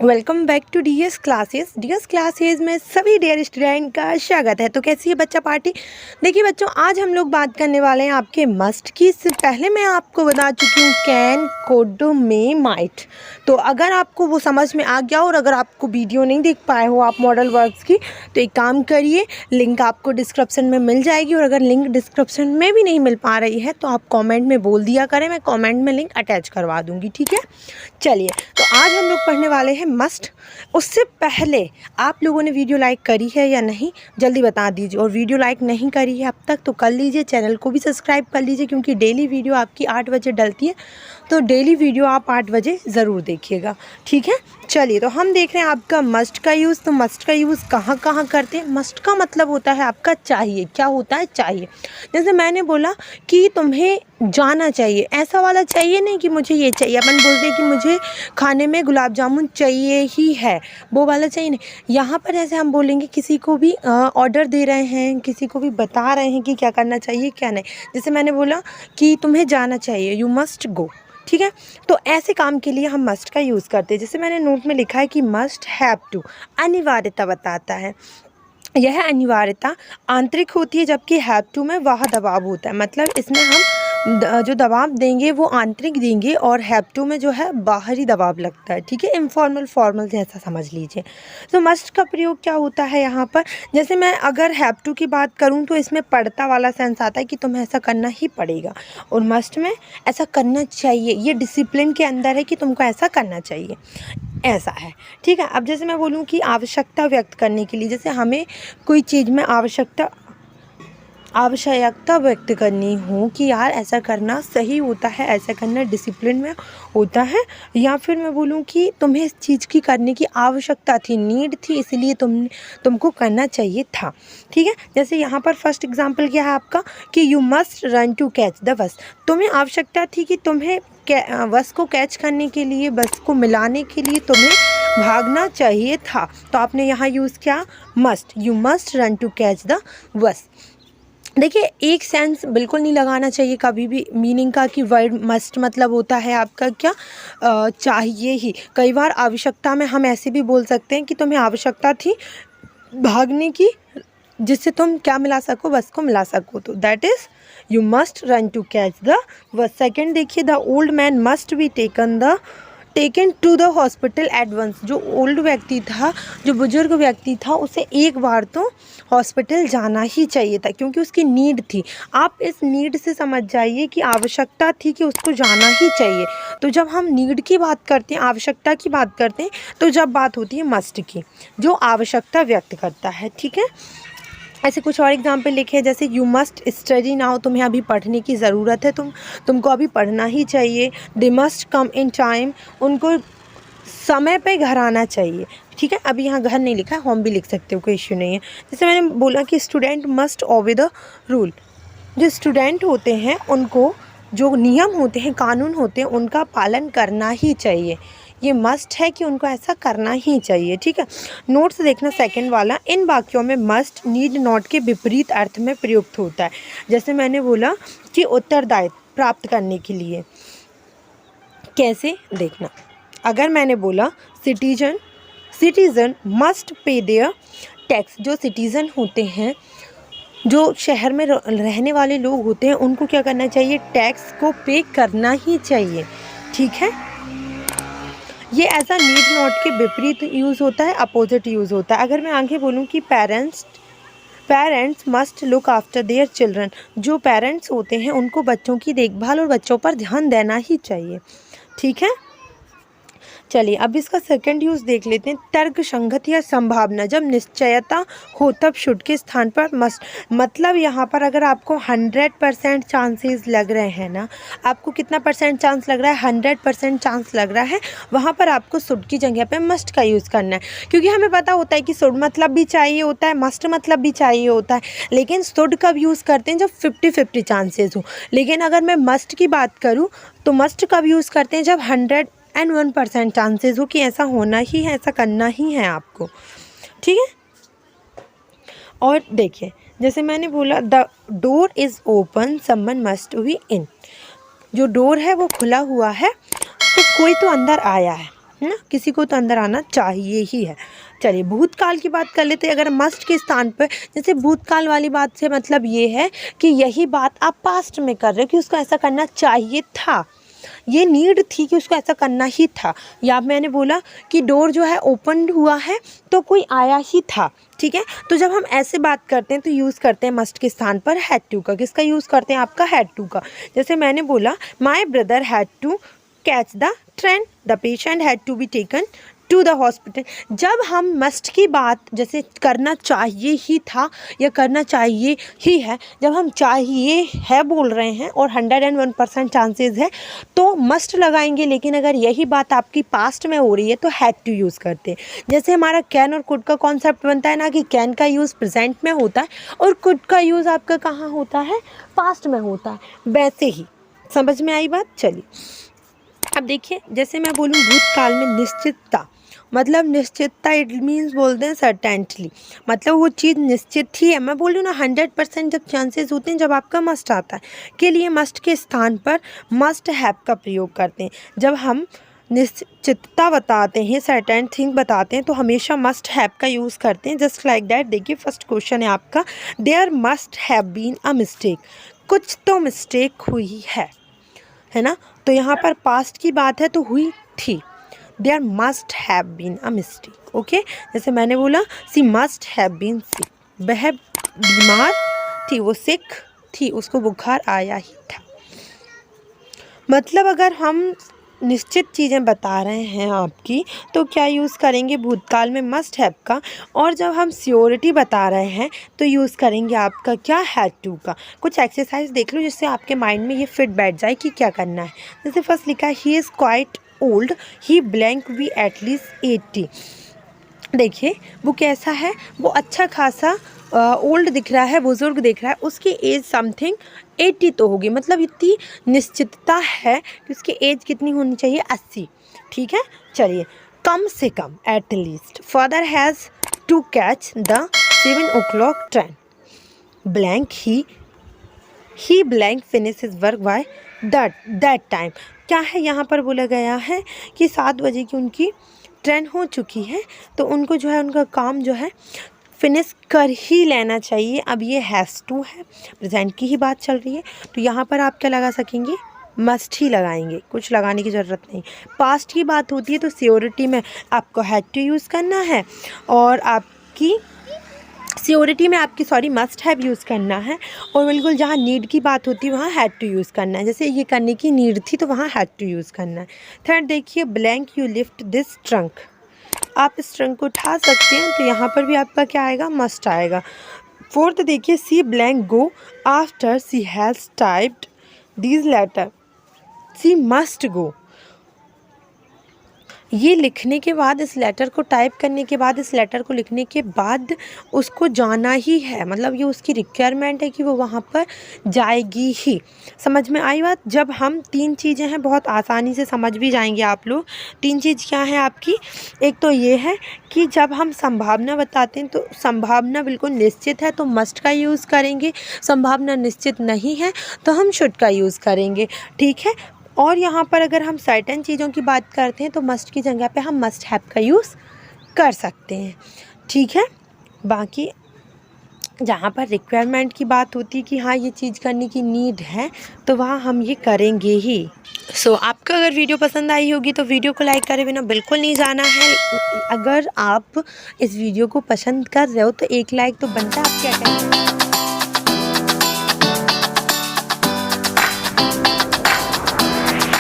Welcome back to DS classes. DS classes में सभी dear student का स्वागत है। तो कैसी है बच्चा पार्टी? देखिए बच्चों, आज हम लोग बात करने वाले हैं आपके मस्ट की। इससे पहले मैं आपको बता चुकी हूँ कैन, कुड, मे, माइट। तो अगर आपको वो समझ में आ गया और अगर आपको वीडियो नहीं देख पाए हो आप मॉडल वर्क्स की, तो एक काम करिए, लिंक आपको डिस्क्रिप्शन में मिल जाएगी। और अगर लिंक डिस्क्रिप्शन में भी नहीं मिल पा रही है तो आप कॉमेंट में बोल दिया करें, मैं कॉमेंट में लिंक अटैच करवा दूँगी। ठीक है, चलिए तो आज हम लोग पढ़ने वाले हैं मस्ट। उससे पहले आप लोगों ने वीडियो लाइक करी है या नहीं जल्दी बता दीजिए, और वीडियो लाइक नहीं करी है अब तक तो कर लीजिए, चैनल को भी सब्सक्राइब कर लीजिए, क्योंकि डेली वीडियो आपकी 8 बजे डलती है। तो डेली वीडियो आप 8 बजे ज़रूर देखिएगा। ठीक है, चलिए तो हम देख रहे हैं आपका मस्ट का यूज़। तो मस्ट का यूज़ कहाँ कहाँ करते हैं? मस्ट का मतलब होता है आपका चाहिए। क्या होता है? चाहिए। जैसे मैंने बोला कि तुम्हें जाना चाहिए, ऐसा वाला चाहिए नहीं कि मुझे ये चाहिए। अपन बोलते हैं कि मुझे खाने में गुलाब जामुन चाहिए ही है, वो वाला चाहिए नहीं। यहाँ पर जैसे हम बोलेंगे किसी को भी ऑर्डर दे रहे हैं, किसी को भी बता रहे हैं कि क्या करना चाहिए क्या नहीं। जैसे मैंने बोला कि तुम्हें जाना चाहिए, यू मस्ट गो। ठीक है, तो ऐसे काम के लिए हम मस्ट का यूज़ करते हैं। जैसे मैंने नोट में लिखा है कि मस्ट हैव टू, अनिवार्यता बताता है। यह अनिवार्यता आंतरिक होती है, जबकि हैव टू में वह दबाव होता है। मतलब इसमें हम जो दबाव देंगे वो आंतरिक देंगे, और हैव टू में जो है बाहरी दबाव लगता है। ठीक है, इनफॉर्मल फॉर्मल जैसा समझ लीजिए। तो मस्ट का प्रयोग क्या होता है यहाँ पर? जैसे मैं अगर हैव टू की बात करूँ तो इसमें पड़ता वाला सेंस आता है कि तुम्हें ऐसा करना ही पड़ेगा, और मस्ट में ऐसा करना चाहिए, ये डिसिप्लिन के अंदर है कि तुमको ऐसा करना चाहिए, ऐसा है। ठीक है, अब जैसे मैं बोलूँ कि आवश्यकता व्यक्त करने के लिए, जैसे हमें कोई चीज़ में आवश्यकता व्यक्त करनी हो कि यार ऐसा करना सही होता है, ऐसा करना डिसिप्लिन में होता है, या फिर मैं बोलूँ कि तुम्हें इस चीज़ की करने की आवश्यकता थी, नीड थी, इसलिए तुमको करना चाहिए था। ठीक है, जैसे यहाँ पर फर्स्ट एग्जांपल क्या है आपका कि you must run to catch the bus. तुम्हें आवश्यकता थी कि तुम्हें बस को कैच करने के लिए, बस को मिलाने के लिए तुम्हें भागना चाहिए था, तो आपने यहाँ यूज़ किया must, you must run to catch the bus. देखिए, एक सेंस बिल्कुल नहीं लगाना चाहिए कभी भी मीनिंग का कि वर्ड मस्ट मतलब होता है आपका क्या, चाहिए ही। कई बार आवश्यकता में हम ऐसे भी बोल सकते हैं कि तुम्हें आवश्यकता थी भागने की, जिससे तुम क्या मिला सको, बस को मिला सको, तो that is you must run to catch the bus. Second देखिए, the old man must be taken to the hospital at once. जो ओल्ड व्यक्ति था, जो बुजुर्ग व्यक्ति था, उसे एक बार तो हॉस्पिटल जाना ही चाहिए था, क्योंकि उसकी नीड थी। आप इस नीड से समझ जाइए कि आवश्यकता थी कि उसको जाना ही चाहिए। तो जब हम नीड की बात करते हैं, आवश्यकता की बात करते हैं, तो जब बात होती है मस्ट की, जो आवश्यकता व्यक्त करता है। ठीक है, ऐसे कुछ और एग्जाम्पल लिखे हैं, जैसे यू मस्ट स्टडी नाउ, तुम्हें अभी पढ़ने की ज़रूरत है, तुमको अभी पढ़ना ही चाहिए। They must come in time, उनको समय पे घर आना चाहिए। ठीक है, अभी यहाँ घर नहीं लिखा है, होम भी लिख सकते हो, कोई इश्यू नहीं है। जैसे मैंने बोला कि student must obey the rule. जो स्टूडेंट होते हैं उनको जो नियम होते हैं, कानून होते हैं, उनका पालन करना ही चाहिए। ये मस्ट है कि उनको ऐसा करना ही चाहिए। ठीक है, नोट्स देखना सेकंड वाला। इन वाक्यों में मस्ट नीड नॉट के विपरीत अर्थ में प्रयुक्त होता है। जैसे मैंने बोला कि उत्तरदायित्व प्राप्त करने के लिए, कैसे देखना, अगर मैंने बोला citizen must pay their tax. जो सिटीज़न होते हैं, जो शहर में रहने वाले लोग होते हैं, उनको क्या करना चाहिए? टैक्स को पे करना ही चाहिए। ठीक है, ये ऐसा नीड नॉट के विपरीत यूज़ होता है, अपोजिट यूज़ होता है। अगर मैं आगे बोलूँ कि parents must look after their children. जो पेरेंट्स होते हैं उनको बच्चों की देखभाल और बच्चों पर ध्यान देना ही चाहिए। ठीक है, चलिए अब इसका सेकंड यूज़ देख लेते हैं। तर्क संगत या संभावना, जब निश्चयता हो तब शुड के स्थान पर मस्ट। मतलब यहाँ पर अगर आपको 100% चांसेस लग रहे हैं ना, आपको कितना परसेंट चांस लग रहा है? 100% चांस लग रहा है, वहाँ पर आपको शुड की जगह पे मस्ट का यूज़ करना है। क्योंकि हमें पता होता है कि शुड मतलब भी चाहिए होता है, मस्ट मतलब भी चाहिए होता है, लेकिन शुड कब यूज़ करते हैं? जब 50-50 चांसेस हो। लेकिन अगर मैं मस्ट की बात करूँ तो मस्ट कब यूज़ करते हैं? जब 101% चांसेस हो कि ऐसा होना ही है, ऐसा करना ही है आपको। ठीक है, और देखिए जैसे मैंने बोला the door is open someone must be in. जो डोर है वो खुला हुआ है, तो कोई तो अंदर आया है। है ना, किसी को तो अंदर आना चाहिए ही है। चलिए भूतकाल की बात कर लेते हैं। अगर मस्ट के स्थान पर, जैसे भूतकाल वाली बात से मतलब ये है कि यही बात आप पास्ट में कर रहे हो कि उसको ऐसा करना चाहिए था, ये नीड थी कि उसको ऐसा करना ही था। या मैंने बोला कि डोर जो है ओपन हुआ है तो कोई आया ही था, ठीक है। तो जब हम ऐसे बात करते हैं तो यूज़ करते हैं मस्ट के स्थान पर हैड टू का। किसका यूज़ करते हैं? आपका हैड टू का। जैसे मैंने बोला my brother had to catch the train, the patient had to be taken to the hospital. जब हम मस्ट की बात जैसे करना चाहिए ही था या करना चाहिए ही है, जब हम चाहिए है बोल रहे हैं और 101% चांसेस है तो मस्ट लगाएंगे। लेकिन अगर यही बात आपकी पास्ट में हो रही है तो हैड टू यूज़ करते हैं। जैसे हमारा कैन और कुड का कॉन्सेप्ट बनता है ना कि कैन का यूज़ प्रेजेंट में होता है और कुड का यूज़ आपका कहाँ होता है? पास्ट में होता है। वैसे ही समझ में आई बात? चलिए अब देखिए, जैसे मैं बोलूँ भूतकाल में निश्चितता, मतलब निश्चितता इट मीन्स बोलते हैं सर्टेंटली, मतलब वो चीज़ निश्चित ही है। मैं बोल रही हूँ ना 100% जब चांसेस होते हैं जब आपका मस्ट आता है, के लिए मस्ट के स्थान पर मस्ट हैव का प्रयोग करते हैं। जब हम निश्चितता बताते हैं, सर्टेन थिंग बताते हैं तो हमेशा मस्ट हैव का यूज़ करते हैं। Just like that. देखिए फर्स्ट क्वेश्चन है आपका, there must have been a mistake, कुछ तो मिस्टेक हुई है ना। तो यहाँ पर पास्ट की बात है तो हुई थी। There must have been a mistake. Okay, जैसे मैंने बोला she must have been sick, वह बीमार थी, वो सिक थी, उसको बुखार आया ही था। मतलब अगर हम निश्चित चीज़ें बता रहे हैं आपकी तो क्या यूज़ करेंगे? भूतकाल में मस्ट हैव का। और जब हम श्योरिटी बता रहे हैं तो यूज़ करेंगे आपका क्या? हैड टू का। कुछ एक्सरसाइज देख लो जिससे आपके माइंड में ये फिट बैठ जाए कि क्या करना है। जैसे फर्स्ट लिखा है he is quite old, he blank we at least 80। देखिए वो कैसा है? वो अच्छा खासा ओल्ड दिख रहा है, बुज़ुर्ग दिख रहा है, उसकी एज समथिंग 80 तो होगी। मतलब इतनी निश्चितता है कि उसकी एज कितनी होनी चाहिए? 80। ठीक है। चलिए कम से कम at least father has to catch the 7 o'clock train, blank ही blank finish his work by that time. क्या है यहाँ पर बोला गया है कि 7 बजे की उनकी ट्रेन हो चुकी है तो उनको जो है उनका काम जो है फिनिश कर ही लेना चाहिए। अब ये हैज़ टू है, प्रेजेंट की ही बात चल रही है तो यहाँ पर आप क्या लगा सकेंगे? मस्ट ही लगाएंगे, कुछ लगाने की ज़रूरत नहीं। पास्ट की बात होती है तो सियोरिटी में आपको हैड टू यूज़ करना है और आपकी सियोरिटी में आपकी मस्ट हैव यूज़ करना है। और बिल्कुल जहाँ नीड की बात होती है वहाँ हैड टू यूज़ करना है। जैसे ये करने की नीड थी तो वहाँ हैड टू यूज़ करना है। थर्ड देखिए blank you lift this trunk, आप इस ट्रंक को उठा सकते हैं तो यहाँ पर भी आपका क्या आएगा? मस्ट आएगा। फोर्थ देखिए C blank go after C has typed these letter, C must go. ये लिखने के बाद, इस लेटर को टाइप करने के बाद, इस लेटर को लिखने के बाद उसको जाना ही है। मतलब ये उसकी रिक्वायरमेंट है कि वो वहाँ पर जाएगी ही। समझ में आई बात? जब हम 3 चीज़ें हैं बहुत आसानी से समझ भी जाएंगे आप लोग। 3 चीज़ क्या है आपकी? एक तो ये है कि जब हम संभावना बताते हैं तो संभावना बिल्कुल निश्चित है तो मस्ट का यूज़ करेंगे, संभावना निश्चित नहीं है तो हम शुड का यूज़ करेंगे। ठीक है। और यहाँ पर अगर हम सर्टेन चीज़ों की बात करते हैं तो मस्ट की जगह पे हम मस्ट हैव का यूज़ कर सकते हैं। ठीक है। बाकी जहाँ पर रिक्वायरमेंट की बात होती है कि हाँ ये चीज़ करने की नीड है तो वहाँ हम ये करेंगे ही। आपको अगर वीडियो पसंद आई होगी तो वीडियो को लाइक करे बिना बिल्कुल नहीं जाना है। अगर आप इस वीडियो को पसंद कर रहे हो तो एक लाइक तो बनता है आपके अटेंड।